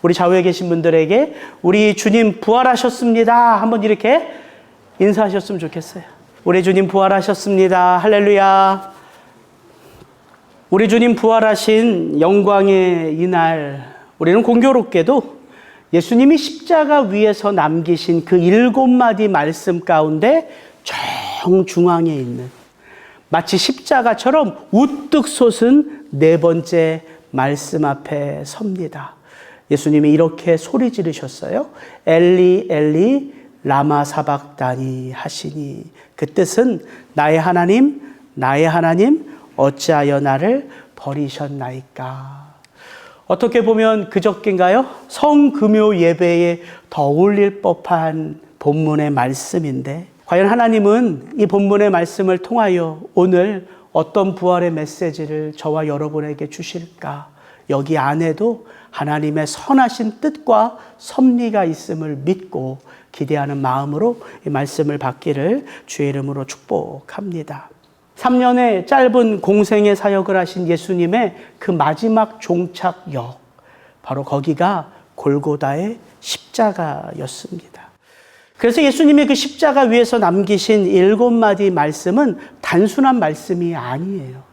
우리 좌우에 계신 분들에게 우리 주님 부활하셨습니다. 한번 이렇게 인사하셨으면 좋겠어요. 우리 주님 부활하셨습니다. 할렐루야. 우리 주님 부활하신 영광의 이날, 우리는 공교롭게도 예수님이 십자가 위에서 남기신 그 7마디 말씀 가운데 정중앙에 있는, 마치 십자가처럼 우뚝 솟은 4번째 말씀 앞에 섭니다. 예수님이 이렇게 소리 지르셨어요. 엘리 엘리 라마 사박다니 하시니, 그 뜻은 나의 하나님 어찌하여 나를 버리셨나이까. 어떻게 보면 그저께인가요? 성금요 예배에 더 어울릴 법한 본문의 말씀인데, 과연 하나님은 이 본문의 말씀을 통하여 오늘 어떤 부활의 메시지를 저와 여러분에게 주실까? 여기 안에도 하나님의 선하신 뜻과 섭리가 있음을 믿고 기대하는 마음으로 이 말씀을 받기를 주의 이름으로 축복합니다. 3년의 짧은 공생의 사역을 하신 예수님의 그 마지막 종착역, 바로 거기가 골고다의 십자가였습니다. 그래서 예수님의 그 십자가 위에서 남기신 7마디 말씀은 단순한 말씀이 아니에요.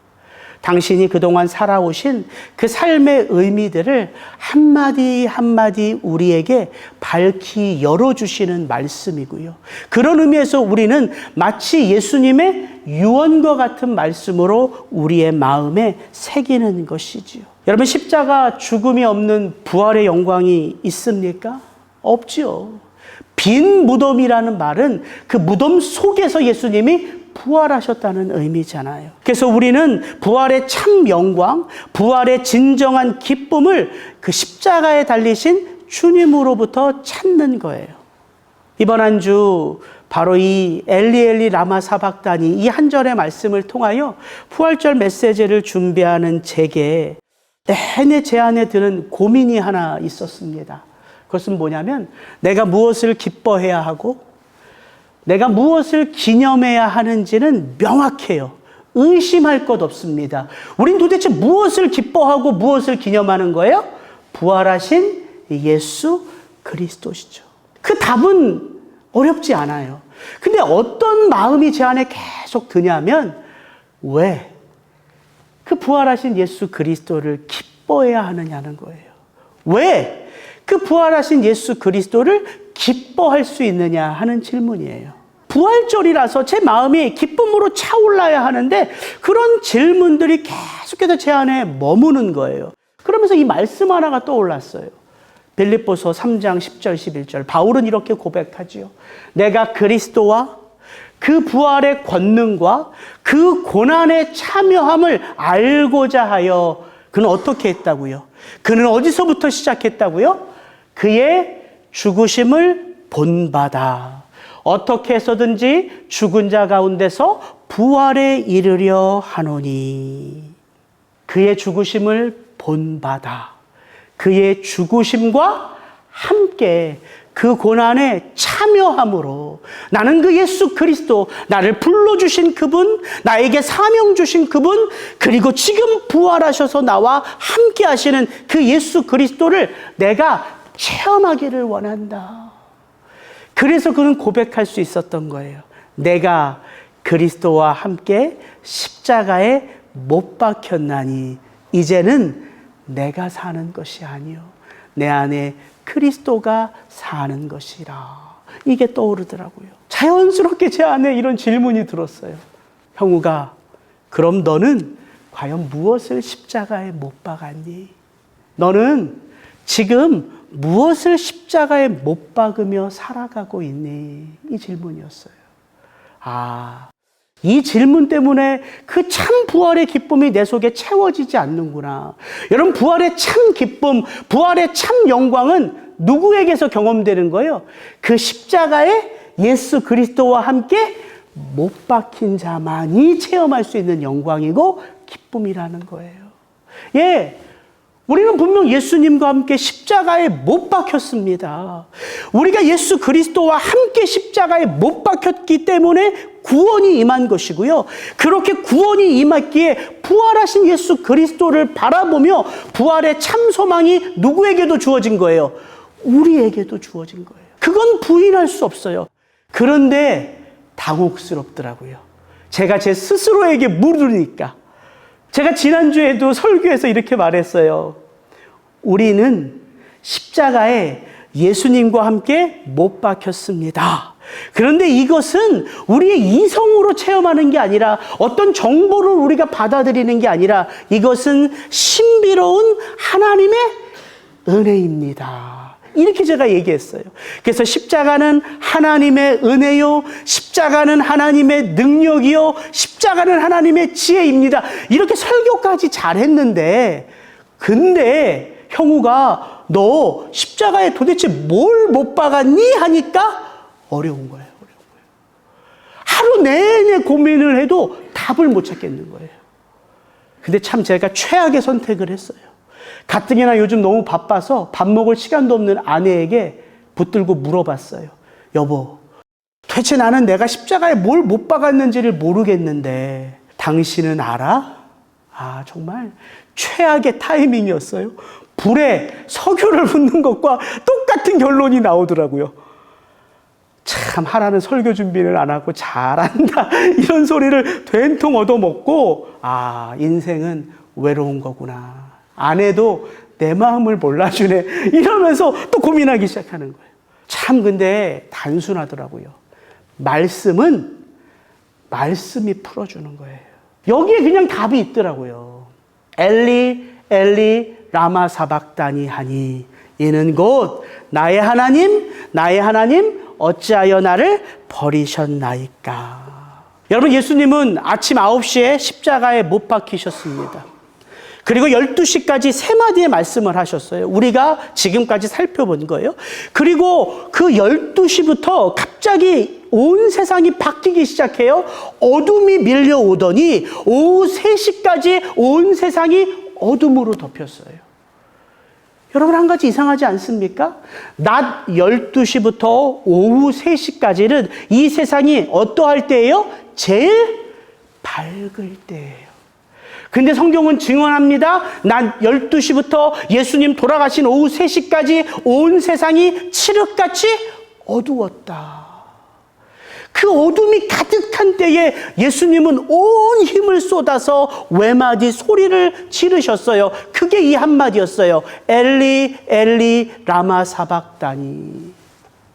당신이 그동안 살아오신 그 삶의 의미들을 한마디 한마디 우리에게 밝히 열어주시는 말씀이고요. 그런 의미에서 우리는 마치 예수님의 유언과 같은 말씀으로 우리의 마음에 새기는 것이지요. 여러분, 십자가 죽음이 없는 부활의 영광이 있습니까? 없지요. 빈 무덤이라는 말은 그 무덤 속에서 예수님이 부활하셨다는 의미잖아요. 그래서 우리는 부활의 참 영광, 부활의 진정한 기쁨을 그 십자가에 달리신 주님으로부터 찾는 거예요. 이번 한 주 바로 이 엘리 엘리 라마 사박다니, 이 한 절의 말씀을 통하여 부활절 메시지를 준비하는 제게 내내 제 안에 드는 고민이 하나 있었습니다. 그것은 뭐냐면, 내가 무엇을 기뻐해야 하고 내가 무엇을 기념해야 하는지는 명확해요. 의심할 것 없습니다. 우린 도대체 무엇을 기뻐하고 무엇을 기념하는 거예요? 부활하신 예수 그리스도시죠. 그 답은 어렵지 않아요. 근데 어떤 마음이 제 안에 계속 드냐면, 왜 그 부활하신 예수 그리스도를 기뻐해야 하느냐는 거예요. 왜 그 부활하신 예수 그리스도를 기뻐할 수 있느냐 하는 질문이에요. 부활절이라서 제 마음이 기쁨으로 차올라야 하는데 그런 질문들이 계속해서 제 안에 머무는 거예요. 그러면서 이 말씀 하나가 떠올랐어요. 빌립보서 3장 10절 11절, 바울은 이렇게 고백하지요. 내가 그리스도와 그 부활의 권능과 그 고난의 참여함을 알고자 하여. 그는 어떻게 했다고요? 그는 어디서부터 시작했다고요? 그의 죽으심을 본받아 어떻게 해서든지 죽은 자 가운데서 부활에 이르려 하노니. 그의 죽으심을 본받아 그의 죽으심과 함께 그 고난에 참여함으로 나는 그 예수 그리스도, 나를 불러주신 그분, 나에게 사명 주신 그분, 그리고 지금 부활하셔서 나와 함께 하시는 그 예수 그리스도를 내가 체험하기를 원한다. 그래서 그는 고백할 수 있었던 거예요. 내가 그리스도와 함께 십자가에 못 박혔나니 이제는 내가 사는 것이 아니요 내 안에 그리스도가 사는 것이라. 이게 떠오르더라고요. 자연스럽게 제 안에 이런 질문이 들었어요. 형우가, 그럼 너는 과연 무엇을 십자가에 못 박았니? 너는 지금 무엇을 십자가에 못 박으며 살아가고 있니? 이 질문이었어요. 이 질문 때문에 그 참 부활의 기쁨이 내 속에 채워지지 않는구나. 여러분, 부활의 참 기쁨, 부활의 참 영광은 누구에게서 경험되는 거예요? 그 십자가에 예수 그리스도와 함께 못 박힌 자만이 체험할 수 있는 영광이고 기쁨이라는 거예요. 예, 우리는 분명 예수님과 함께 십자가에 못 박혔습니다. 우리가 예수 그리스도와 함께 십자가에 못 박혔기 때문에 구원이 임한 것이고요. 그렇게 구원이 임했기에 부활하신 예수 그리스도를 바라보며 부활의 참 소망이 누구에게도 주어진 거예요? 우리에게도 주어진 거예요. 그건 부인할 수 없어요. 그런데 당혹스럽더라고요. 제가 제 스스로에게 물으니까. 제가 지난주에도 설교에서 이렇게 말했어요. 우리는 십자가에 예수님과 함께 못 박혔습니다. 그런데 이것은 우리의 이성으로 체험하는 게 아니라 어떤 정보를 우리가 받아들이는 게 아니라 이것은 신비로운 하나님의 은혜입니다. 이렇게 제가 얘기했어요. 그래서 십자가는 하나님의 은혜요, 십자가는 하나님의 능력이요, 십자가는 하나님의 지혜입니다. 이렇게 설교까지 잘했는데, 근데 형우가 너 십자가에 도대체 뭘 못 박았니? 하니까 어려운 거예요. 하루 내내 고민을 해도 답을 못 찾겠는 거예요. 근데 참 제가 최악의 선택을 했어요. 가뜩이나 요즘 너무 바빠서 밥 먹을 시간도 없는 아내에게 붙들고 물어봤어요. 여보, 도대체 나는 내가 십자가에 뭘 못 박았는지를 모르겠는데 당신은 알아? 아, 정말 최악의 타이밍이었어요. 불에 석유를 붓는 것과 똑같은 결론이 나오더라고요. 참, 하나는 설교 준비를 안 하고 잘한다, 이런 소리를 된통 얻어먹고, 아, 인생은 외로운 거구나. 아내도 내 마음을 몰라주네, 이러면서 또 고민하기 시작하는 거예요. 참, 근데 단순하더라고요. 말씀은 말씀이 풀어주는 거예요. 여기에 그냥 답이 있더라고요. 엘리 엘리 라마 사박다니 하니 이는 곧 나의 하나님 어찌하여 나를 버리셨나이까. 여러분, 예수님은 아침 9시에 십자가에 못 박히셨습니다. 그리고 12시까지 세 마디의 말씀을 하셨어요. 우리가 지금까지 살펴본 거예요. 그리고 그 12시부터 갑자기 온 세상이 바뀌기 시작해요. 어둠이 밀려오더니 오후 3시까지 온 세상이 어둠으로 덮였어요. 여러분, 한 가지 이상하지 않습니까? 낮 12시부터 오후 3시까지는 이 세상이 어떠할 때예요? 제일 밝을 때예요. 근데 성경은 증언합니다. 낮 12시부터 예수님 돌아가신 오후 3시까지 온 세상이 칠흑같이 어두웠다. 그 어둠이 가득한 때에 예수님은 온 힘을 쏟아서 외마디 소리를 지르셨어요. 그게 이 한마디였어요. 엘리 엘리 라마 사박다니.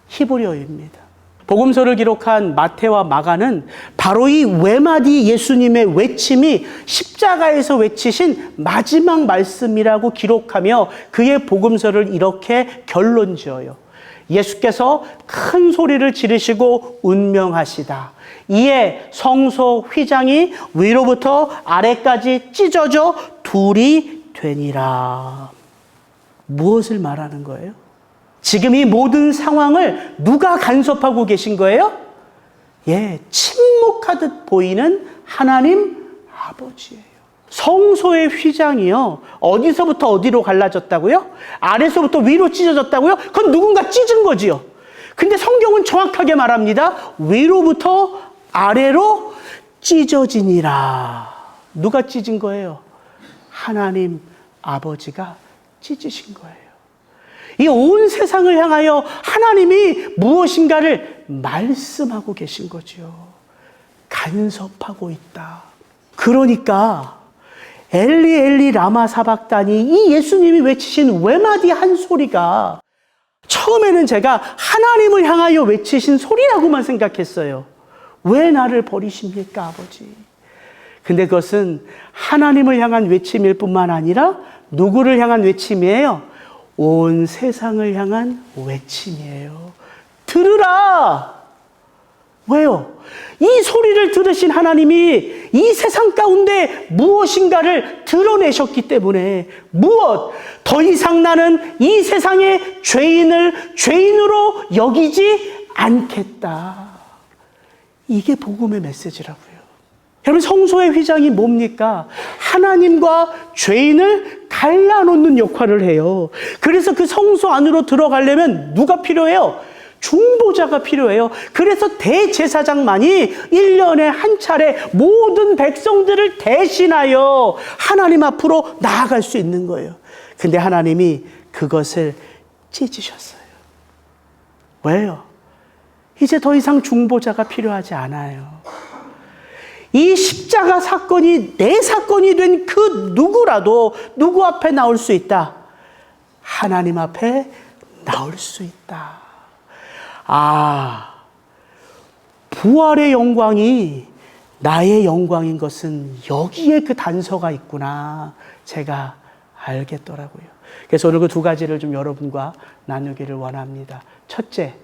히브리어입니다. 복음서를 기록한 마태와 마가는 바로 이 외마디 예수님의 외침이 십자가에서 외치신 마지막 말씀이라고 기록하며 그의 복음서를 이렇게 결론지어요. 예수께서 큰 소리를 지르시고 운명하시다. 이에 성소 휘장이 위로부터 아래까지 찢어져 둘이 되니라. 무엇을 말하는 거예요? 지금 이 모든 상황을 누가 간섭하고 계신 거예요? 예, 침묵하듯 보이는 하나님 아버지예요. 성소의 휘장이요, 어디서부터 어디로 갈라졌다고요? 아래서부터 위로 찢어졌다고요? 그건 누군가 찢은 거지요. 근데 성경은 정확하게 말합니다. 위로부터 아래로 찢어지니라. 누가 찢은 거예요? 하나님 아버지가 찢으신 거예요. 이 온 세상을 향하여 하나님이 무엇인가를 말씀하고 계신 거죠. 간섭하고 있다. 그러니까 엘리 엘리 라마 사박다니, 이 예수님이 외치신 외마디 한 소리가 처음에는 제가 하나님을 향하여 외치신 소리라고만 생각했어요. 왜 나를 버리십니까, 아버지? 근데 그것은 하나님을 향한 외침일 뿐만 아니라 누구를 향한 외침이에요? 온 세상을 향한 외침이에요. 들으라! 왜요? 이 소리를 들으신 하나님이 이 세상 가운데 무엇인가를 드러내셨기 때문에, 무엇? 더 이상 나는 이 세상의 죄인을 죄인으로 여기지 않겠다. 이게 복음의 메시지라고요. 여러분, 성소의 휘장이 뭡니까? 하나님과 죄인을 갈라놓는 역할을 해요. 그래서 그 성소 안으로 들어가려면 누가 필요해요? 중보자가 필요해요. 그래서 대제사장만이 1년에 한 차례 모든 백성들을 대신하여 하나님 앞으로 나아갈 수 있는 거예요. 근데 하나님이 그것을 찢으셨어요. 왜요? 이제 더 이상 중보자가 필요하지 않아요. 이 십자가 사건이 내 사건이 된 그 누구라도 누구 앞에 나올 수 있다? 하나님 앞에 나올 수 있다. 아, 부활의 영광이 나의 영광인 것은 여기에 그 단서가 있구나. 제가 알겠더라고요. 그래서 오늘 그 두 가지를 좀 여러분과 나누기를 원합니다. 첫째,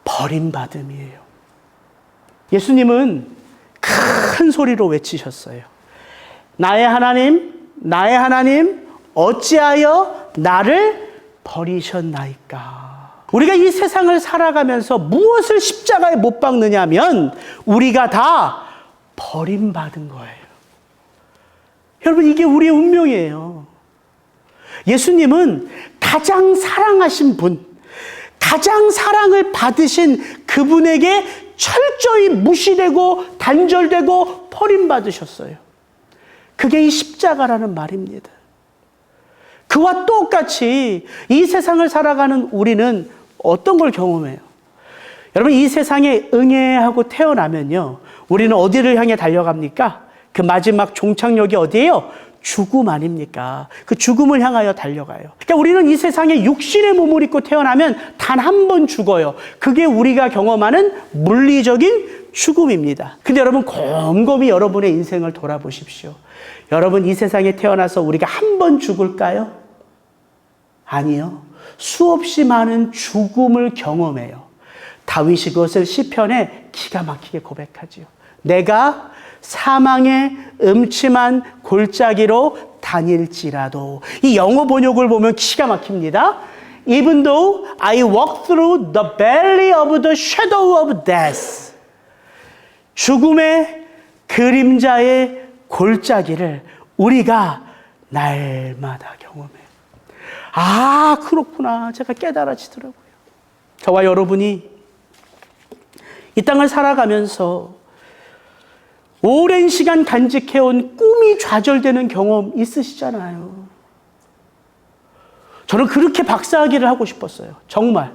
버림받음이에요. 예수님은 큰 소리로 외치셨어요. 나의 하나님, 어찌하여 나를 버리셨나이까. 우리가 이 세상을 살아가면서 무엇을 십자가에 못 박느냐면 우리가 다 버림받은 거예요. 여러분, 이게 우리의 운명이에요. 예수님은 가장 사랑하신 분, 가장 사랑을 받으신 그분에게 철저히 무시되고 단절되고 버림받으셨어요. 그게 이 십자가라는 말입니다. 그와 똑같이 이 세상을 살아가는 우리는 어떤 걸 경험해요? 여러분, 이 세상에 응애하고 태어나면요, 우리는 어디를 향해 달려갑니까? 그 마지막 종착역이 어디예요? 죽음 아닙니까? 그 죽음을 향하여 달려가요. 그러니까 우리는 이 세상에 육신의 몸을 입고 태어나면 단 한 번 죽어요. 그게 우리가 경험하는 물리적인 죽음입니다. 근데 여러분, 곰곰이 여러분의 인생을 돌아보십시오. 여러분, 이 세상에 태어나서 우리가 한 번 죽을까요? 아니요. 수없이 많은 죽음을 경험해요. 다윗이 그것을 시편에 기가 막히게 고백하지요. 내가 사망의 음침한 골짜기로 다닐지라도. 이 영어 번역을 보면 기가 막힙니다. Even though I walk through the valley of the shadow of death. 죽음의 그림자의 골짜기를 우리가 날마다 경험해요. 아, 그렇구나. 제가 깨달아지더라고요. 저와 여러분이 이 땅을 살아가면서 오랜 시간 간직해온 꿈이 좌절되는 경험 있으시잖아요. 저는 그렇게 박사학위를 하고 싶었어요. 정말.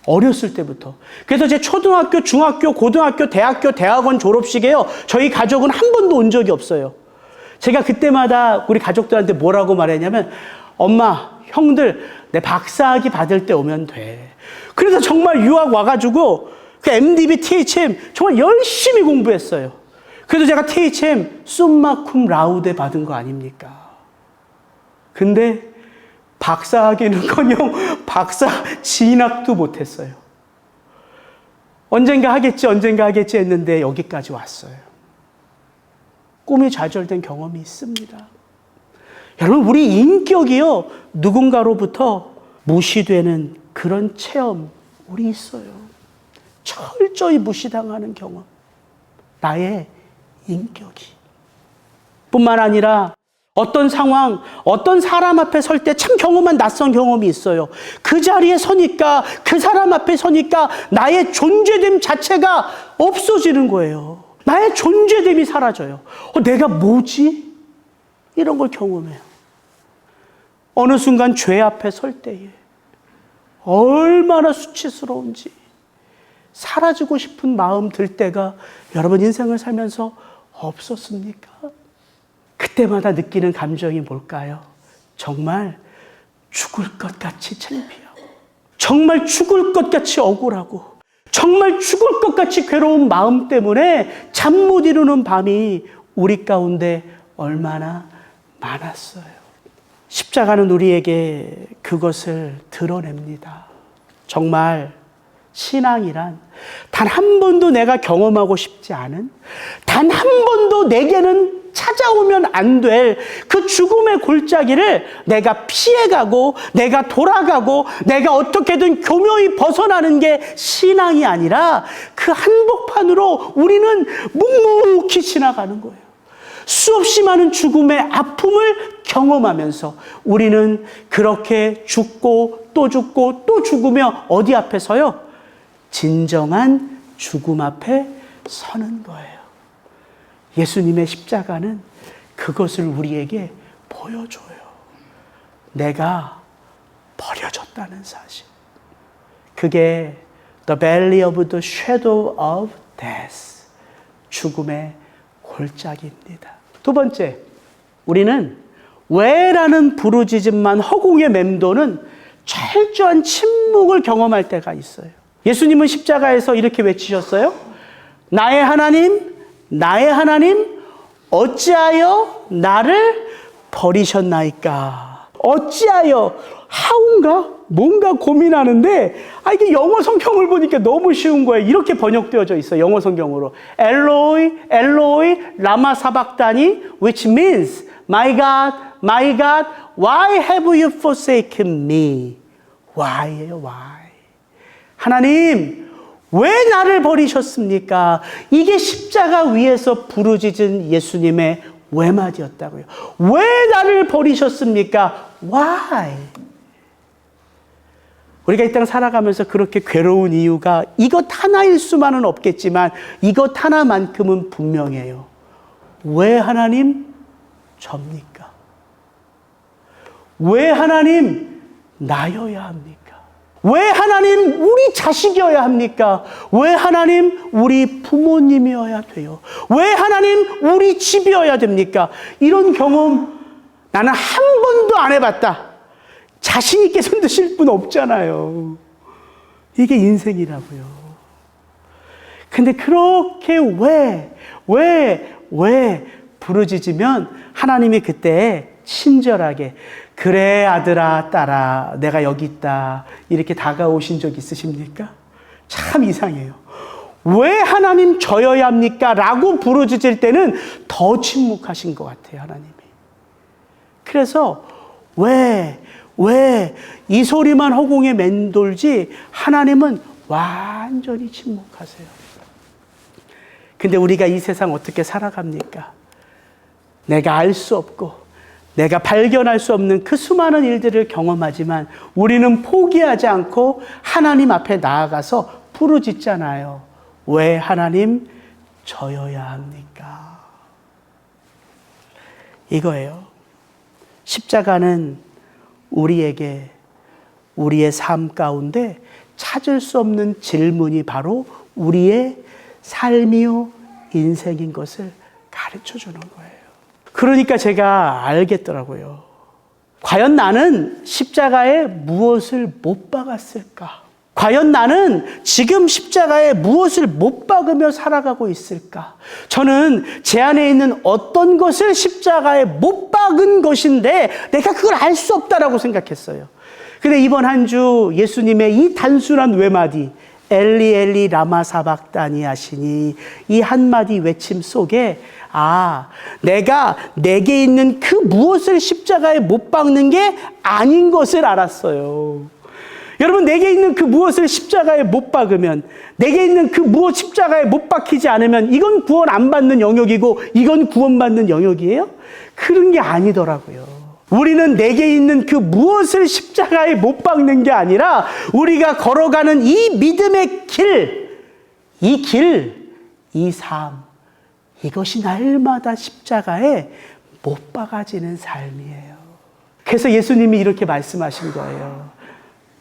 어렸을 때부터. 그래서 제 초등학교, 중학교, 고등학교, 대학교, 대학원 졸업식에요, 저희 가족은 한 번도 온 적이 없어요. 제가 그때마다 우리 가족들한테 뭐라고 말했냐면, 엄마, 형들, 내 박사학위 받을 때 오면 돼. 그래서 정말 유학 와가지고 그 MDB, THM 정말 열심히 공부했어요. 그래서 제가 THM 숨마쿰 라우데 받은 거 아닙니까? 근데 박사학위는커녕 박사 진학도 못했어요. 언젠가 하겠지 했는데 여기까지 왔어요. 꿈이 좌절된 경험이 있습니다. 여러분, 우리 인격이요, 누군가로부터 무시되는 그런 체험 우리 있어요. 철저히 무시당하는 경험. 나의 인격이. 뿐만 아니라 어떤 상황, 어떤 사람 앞에 설 때 참 경험한 낯선 경험이 있어요. 그 자리에 서니까, 그 사람 앞에 서니까 나의 존재됨 자체가 없어지는 거예요. 나의 존재됨이 사라져요. 내가 뭐지? 이런 걸 경험해요. 어느 순간 죄 앞에 설 때에 얼마나 수치스러운지 사라지고 싶은 마음 들 때가 여러분 인생을 살면서 없었습니까? 그때마다 느끼는 감정이 뭘까요? 정말 죽을 것 같이 창피하고, 정말 죽을 것 같이 억울하고, 정말 죽을 것 같이 괴로운 마음 때문에 잠 못 이루는 밤이 우리 가운데 얼마나 많았어요. 십자가는 우리에게 그것을 드러냅니다. 정말 신앙이란 단 한 번도 내가 경험하고 싶지 않은, 단 한 번도 내게는 찾아오면 안 될 그 죽음의 골짜기를 내가 피해가고 내가 돌아가고 내가 어떻게든 교묘히 벗어나는 게 신앙이 아니라 그 한복판으로 우리는 묵묵히 지나가는 거예요. 수없이 많은 죽음의 아픔을 경험하면서 우리는 그렇게 죽고 또 죽고 또 죽으며 어디 앞에 서요? 진정한 죽음 앞에 서는 거예요. 예수님의 십자가는 그것을 우리에게 보여줘요. 내가 버려졌다는 사실. 그게 The Valley of the Shadow of Death. 죽음의 골짜기입니다. 두 번째, 우리는 왜라는 부르짖음만 허공에 맴도는 철저한 침묵을 경험할 때가 있어요. 예수님은 십자가에서 이렇게 외치셨어요. 나의 하나님, 나의 하나님, 어찌하여 나를 버리셨나이까? 어찌하여, how인가? 뭔가 고민하는데, 이게 영어 성경을 보니까 너무 쉬운 거예요. 이렇게 번역되어져 있어요. 영어 성경으로. 엘로이, 엘로이, 라마 사박다니, which means, my God, why have you forsaken me? Why예요, why? 하나님, 왜 나를 버리셨습니까? 이게 십자가 위에서 부르짖은 예수님의 외마디였다고요. 왜 나를 버리셨습니까? Why? 우리가 이 땅 살아가면서 그렇게 괴로운 이유가 이것 하나일 수만은 없겠지만 이것 하나만큼은 분명해요. 왜 하나님? 접니까? 왜 하나님? 나여야 합니까? 왜 하나님 우리 자식이어야 합니까? 왜 하나님 우리 부모님이어야 돼요? 왜 하나님 우리 집이어야 됩니까? 이런 경험 나는 한 번도 안 해봤다. 자신 있게 손 드실 분 없잖아요. 이게 인생이라고요. 근데 그렇게 왜 부르짖으면 하나님이 그때 친절하게 그래 아들아 딸아 내가 여기 있다 이렇게 다가오신 적 있으십니까? 참 이상해요. 왜 하나님 저여야 합니까? 라고 부르짖을 때는 더 침묵하신 것 같아요. 하나님이. 그래서 왜 이 소리만 허공에 맴돌지 하나님은 완전히 침묵하세요. 근데 우리가 이 세상 어떻게 살아갑니까? 내가 알 수 없고 내가 발견할 수 없는 그 수많은 일들을 경험하지만 우리는 포기하지 않고 하나님 앞에 나아가서 부르짖잖아요. 왜 하나님 저여야 합니까? 이거예요. 십자가는 우리에게 우리의 삶 가운데 찾을 수 없는 질문이 바로 우리의 삶이요 인생인 것을 가르쳐 주는 거예요. 그러니까 제가 알겠더라고요. 과연 나는 십자가에 무엇을 못 박았을까? 과연 나는 지금 십자가에 무엇을 못 박으며 살아가고 있을까? 저는 제 안에 있는 어떤 것을 십자가에 못 박은 것인데 내가 그걸 알 수 없다라고 생각했어요. 근데 이번 한 주 예수님의 이 단순한 외마디 엘리 엘리 라마 사박다니 하시니 이 한마디 외침 속에 내가 내게 있는 그 무엇을 십자가에 못 박는 게 아닌 것을 알았어요. 여러분, 내게 있는 그 무엇을 십자가에 못 박으면, 내게 있는 그 무엇 십자가에 못 박히지 않으면 이건 구원 안 받는 영역이고 이건 구원받는 영역이에요? 그런 게 아니더라고요. 우리는 내게 있는 그 무엇을 십자가에 못 박는 게 아니라 우리가 걸어가는 이 믿음의 길, 이 삶, 이것이 날마다 십자가에 못 박아지는 삶이에요. 그래서 예수님이 이렇게 말씀하신 거예요.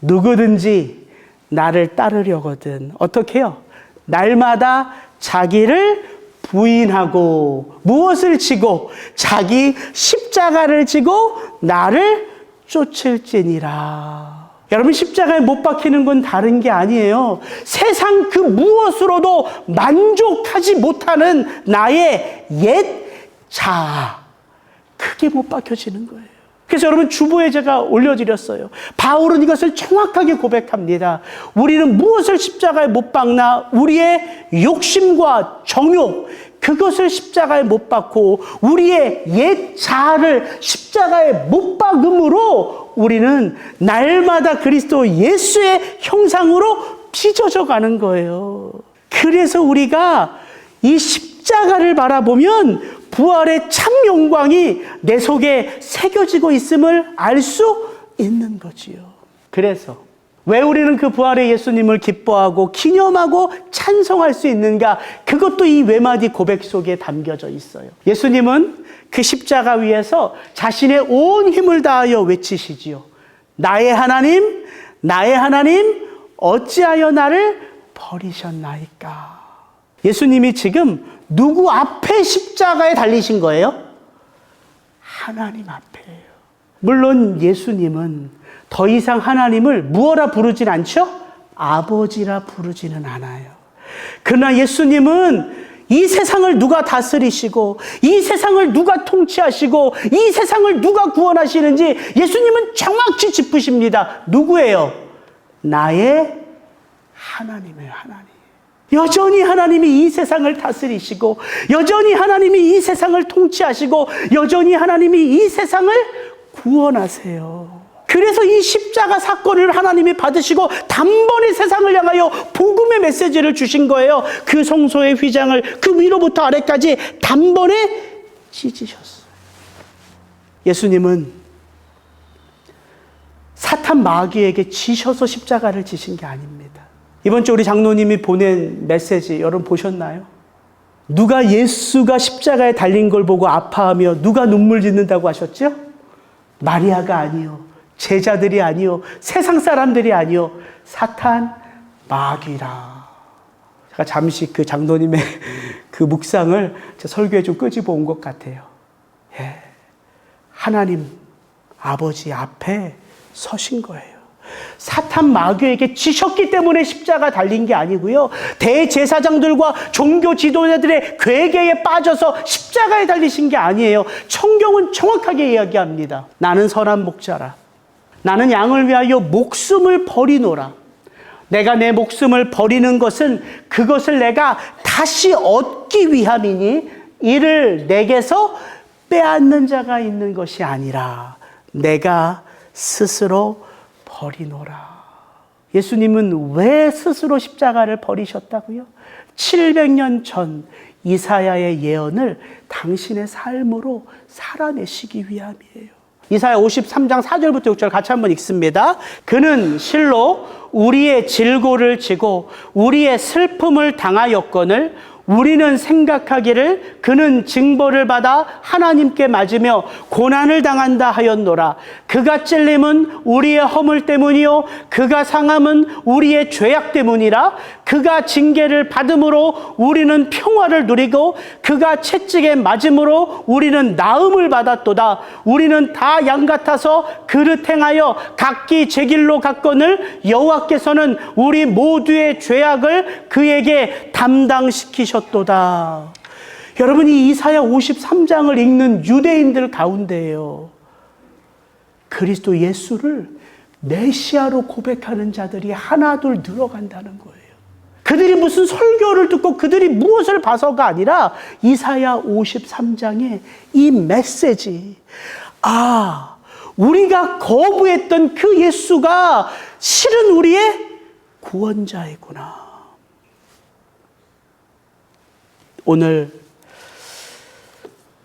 누구든지 나를 따르려거든 어떻게 해요? 날마다 자기를 부인하고 무엇을 지고 자기 십자가를 지고 나를 쫓을지니라. 여러분, 십자가에 못 박히는 건 다른 게 아니에요. 세상 그 무엇으로도 만족하지 못하는 나의 옛 자아, 그게 못 박혀지는 거예요. 그래서 여러분, 주보에 제가 올려드렸어요. 바울은 이것을 정확하게 고백합니다. 우리는 무엇을 십자가에 못 박나? 우리의 욕심과 정욕, 그것을 십자가에 못 박고 우리의 옛 자아를 십자가에 못 박음으로 우리는 날마다 그리스도 예수의 형상으로 빚어져 가는 거예요. 그래서 우리가 이 십자가를 바라보면 부활의 참 영광이 내 속에 새겨지고 있음을 알 수 있는 거지요. 그래서 왜 우리는 그 부활의 예수님을 기뻐하고 기념하고 찬송할 수 있는가? 그것도 이 외마디 고백 속에 담겨져 있어요. 예수님은 그 십자가 위에서 자신의 온 힘을 다하여 외치시지요. 나의 하나님, 나의 하나님, 어찌하여 나를 버리셨나이까? 예수님이 지금 누구 앞에 십자가에 달리신 거예요? 하나님 앞에요. 물론 예수님은 더 이상 하나님을 무엇라 부르진 않죠? 아버지라 부르지는 않아요. 그러나 예수님은 이 세상을 누가 다스리시고 이 세상을 누가 통치하시고 이 세상을 누가 구원하시는지 예수님은 정확히 짚으십니다. 누구예요? 나의 하나님이에요. 하나님. 여전히 하나님이 이 세상을 다스리시고 여전히 하나님이 이 세상을 통치하시고 여전히 하나님이 이 세상을 구원하세요. 그래서 이 십자가 사건을 하나님이 받으시고 단번에 세상을 향하여 복음의 메시지를 주신 거예요. 그 성소의 휘장을 그 위로부터 아래까지 단번에 찢으셨어요. 예수님은 사탄 마귀에게 지셔서 십자가를 지신 게 아닙니다. 이번 주 우리 장로님이 보낸 메시지 여러분 보셨나요? 누가 예수가 십자가에 달린 걸 보고 아파하며 누가 눈물 짓는다고 하셨죠? 마리아가 아니요, 제자들이 아니요, 세상 사람들이 아니요, 사탄 마귀라. 제가 잠시 그 장로님의 그 묵상을 제 설교에 좀 끄집어 온 것 같아요. 예. 하나님 아버지 앞에 서신 거예요. 사탄 마귀에게 지셨기 때문에 십자가 달린 게 아니고요. 대제사장들과 종교 지도자들의 괴계에 빠져서 십자가에 달리신 게 아니에요. 성경은 정확하게 이야기합니다. 나는 선한 목자라. 나는 양을 위하여 목숨을 버리노라. 내가 내 목숨을 버리는 것은 그것을 내가 다시 얻기 위함이니 이를 내게서 빼앗는 자가 있는 것이 아니라 내가 스스로 버리노라. 예수님은 왜 스스로 십자가를 버리셨다고요? 700년 전 이사야의 예언을 당신의 삶으로 살아내시기 위함이에요. 이사야 53장 4절부터 6절 같이 한번 읽습니다. 그는 실로 우리의 질고를 지고 우리의 슬픔을 당하였거늘 우리는 생각하기를 그는 징벌을 받아 하나님께 맞으며 고난을 당한다 하였노라. 그가 찔림은 우리의 허물 때문이요 그가 상함은 우리의 죄악 때문이라. 그가 징계를 받음으로 우리는 평화를 누리고 그가 채찍에 맞음으로 우리는 나음을 받았도다. 우리는 다 양 같아서 그릇 행하여 각기 제 길로 갔거늘 여호와께서는 우리 모두의 죄악을 그에게 담당시키셨도다. 여러분, 이 이사야 53장을 읽는 유대인들 가운데에요, 그리스도 예수를 메시아로 고백하는 자들이 하나둘 늘어간다는 거예요. 그들이 무슨 설교를 듣고 그들이 무엇을 봐서가 아니라 이사야 53장의 이 메시지, 아, 우리가 거부했던 그 예수가 실은 우리의 구원자이구나. 오늘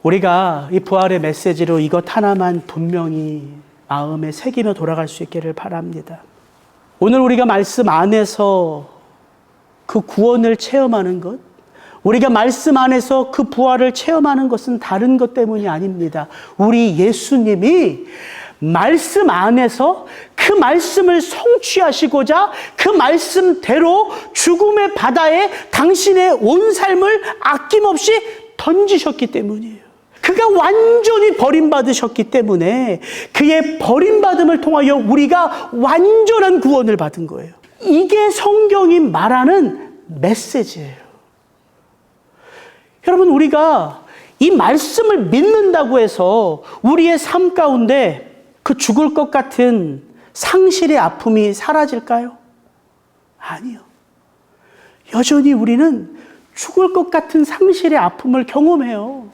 우리가 이 부활의 메시지로 이것 하나만 분명히 마음에 새기며 돌아갈 수 있기를 바랍니다. 오늘 우리가 말씀 안에서 그 구원을 체험하는 것, 우리가 말씀 안에서 그 부활을 체험하는 것은 다른 것 때문이 아닙니다. 우리 예수님이 말씀 안에서 그 말씀을 성취하시고자 그 말씀대로 죽음의 바다에 당신의 온 삶을 아낌없이 던지셨기 때문이에요. 그가 완전히 버림받으셨기 때문에 그의 버림받음을 통하여 우리가 완전한 구원을 받은 거예요. 이게 성경이 말하는 메시지예요. 여러분, 우리가 이 말씀을 믿는다고 해서 우리의 삶 가운데 그 죽을 것 같은 상실의 아픔이 사라질까요? 아니요. 여전히 우리는 죽을 것 같은 상실의 아픔을 경험해요.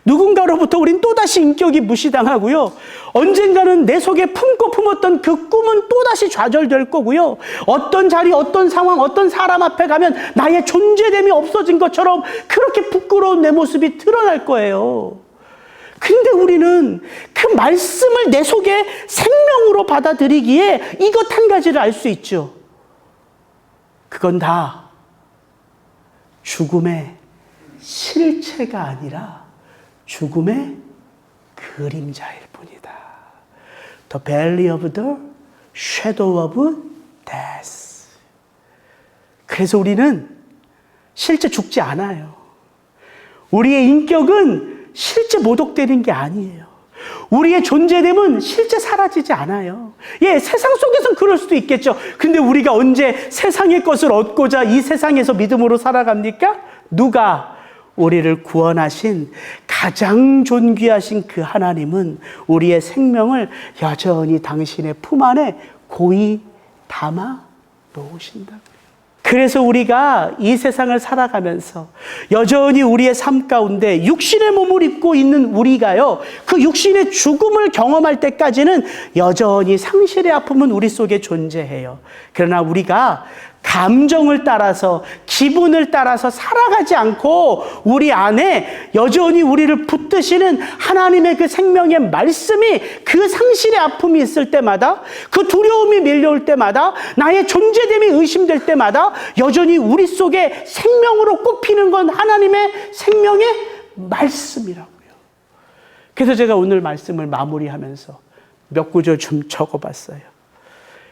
누군가로부터 우린 또다시 인격이 무시당하고요. 언젠가는 내 속에 품고 품었던 그 꿈은 또다시 좌절될 거고요. 어떤 자리, 어떤 상황, 어떤 사람 앞에 가면 나의 존재됨이 없어진 것처럼 그렇게 부끄러운 내 모습이 드러날 거예요. 근데 우리는 그 말씀을 내 속에 생명으로 받아들이기에 이것 한 가지를 알 수 있죠. 그건 다 죽음의 실체가 아니라 죽음의 그림자일 뿐이다. The valley of the shadow of death. 그래서 우리는 실제 죽지 않아요. 우리의 인격은 실제 모독되는 게 아니에요. 우리의 존재됨은 실제 사라지지 않아요. 예, 세상 속에서는 그럴 수도 있겠죠. 근데 우리가 언제 세상의 것을 얻고자 이 세상에서 믿음으로 살아갑니까? 누가? 우리를 구원하신 가장 존귀하신 그 하나님은 우리의 생명을 여전히 당신의 품 안에 고이 담아 놓으신다고요. 그래서 우리가 이 세상을 살아가면서 여전히 우리의 삶 가운데 육신의 몸을 입고 있는 우리가요, 그 육신의 죽음을 경험할 때까지는 여전히 상실의 아픔은 우리 속에 존재해요. 그러나 우리가 감정을 따라서, 기분을 따라서 살아가지 않고 우리 안에 여전히 우리를 붙드시는 하나님의 그 생명의 말씀이 그 상실의 아픔이 있을 때마다, 그 두려움이 밀려올 때마다, 나의 존재됨이 의심될 때마다 여전히 우리 속에 생명으로 꼽히는 건 하나님의 생명의 말씀이라고요. 그래서 제가 오늘 말씀을 마무리하면서 몇 구절 좀 적어봤어요.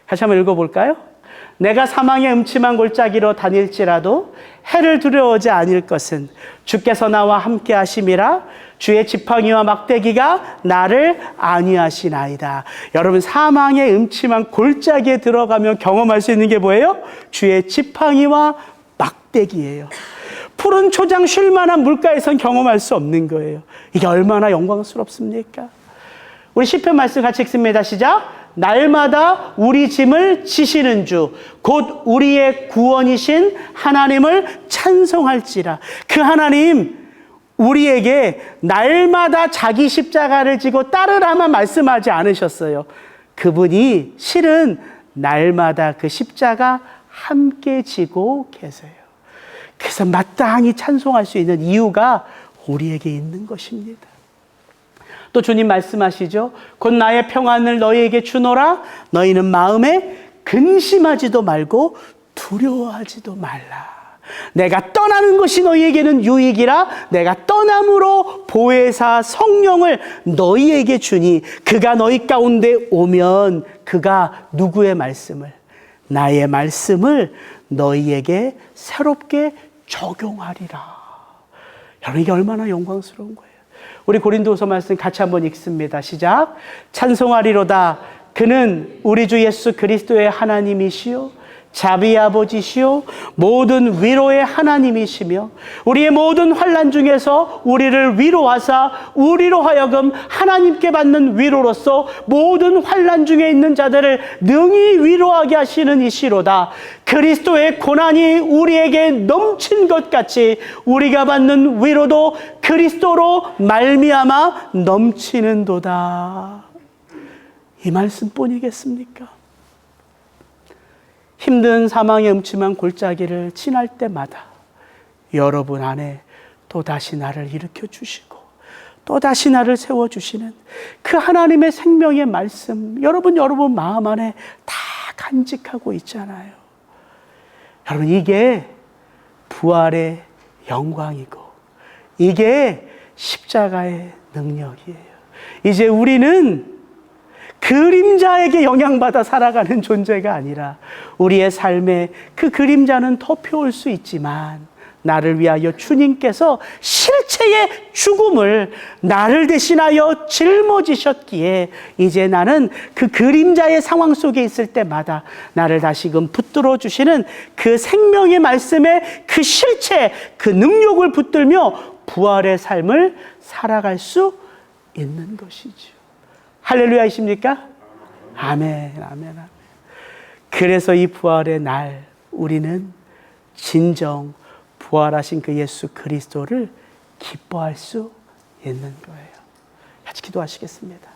다시 한번 읽어볼까요? 내가 사망의 음침한 골짜기로 다닐지라도 해를 두려워하지 아닐 것은 주께서 나와 함께 하심이라. 주의 지팡이와 막대기가 나를 안위하시나이다. 여러분, 사망의 음침한 골짜기에 들어가면 경험할 수 있는 게 뭐예요? 주의 지팡이와 막대기예요. 푸른 초장 쉴 만한 물가에선 경험할 수 없는 거예요. 이게 얼마나 영광스럽습니까? 우리 시편 말씀 같이 읽습니다. 시작. 날마다 우리 짐을 지시는 주, 곧 우리의 구원이신 하나님을 찬송할지라. 그 하나님, 우리에게 날마다 자기 십자가를 지고 따르라만 말씀하지 않으셨어요. 그분이 실은 날마다 그 십자가 함께 지고 계세요. 그래서 마땅히 찬송할 수 있는 이유가 우리에게 있는 것입니다. 또 주님 말씀하시죠. 곧 나의 평안을 너희에게 주노라. 너희는 마음에 근심하지도 말고 두려워하지도 말라. 내가 떠나는 것이 너희에게는 유익이라. 내가 떠남으로 보혜사 성령을 너희에게 주니 그가 너희 가운데 오면 그가 누구의 말씀을? 나의 말씀을 너희에게 새롭게 적용하리라. 여러분, 이게 얼마나 영광스러운 거예요. 우리 고린도서 말씀 같이 한번 읽습니다. 시작. 찬송하리로다. 그는 우리 주 예수 그리스도의 하나님이시요 자비의 아버지시요 모든 위로의 하나님이시며 우리의 모든 환난 중에서 우리를 위로하사 우리로 하여금 하나님께 받는 위로로서 모든 환난 중에 있는 자들을 능히 위로하게 하시는 이시로다. 그리스도의 고난이 우리에게 넘친 것 같이 우리가 받는 위로도 그리스도로 말미암아 넘치는도다. 이 말씀뿐이겠습니까? 힘든 사망의 음침한 골짜기를 지날 때마다 여러분 안에 또다시 나를 일으켜 주시고 또다시 나를 세워주시는 그 하나님의 생명의 말씀, 여러분 마음 안에 다 간직하고 있잖아요. 여러분, 이게 부활의 영광이고 이게 십자가의 능력이에요. 이제 우리는 그림자에게 영향받아 살아가는 존재가 아니라 우리의 삶에 그 그림자는 덮여올 수 있지만 나를 위하여 주님께서 실체의 죽음을 나를 대신하여 짊어지셨기에 이제 나는 그 그림자의 상황 속에 있을 때마다 나를 다시금 붙들어 주시는 그 생명의 말씀에 그 실체, 그 능력을 붙들며 부활의 삶을 살아갈 수 있는 것이죠. 할렐루야이십니까? 아멘, 아멘, 아멘. 그래서 이 부활의 날 우리는 진정 부활하신 그 예수 그리스도를 기뻐할 수 있는 거예요. 같이 기도하시겠습니다.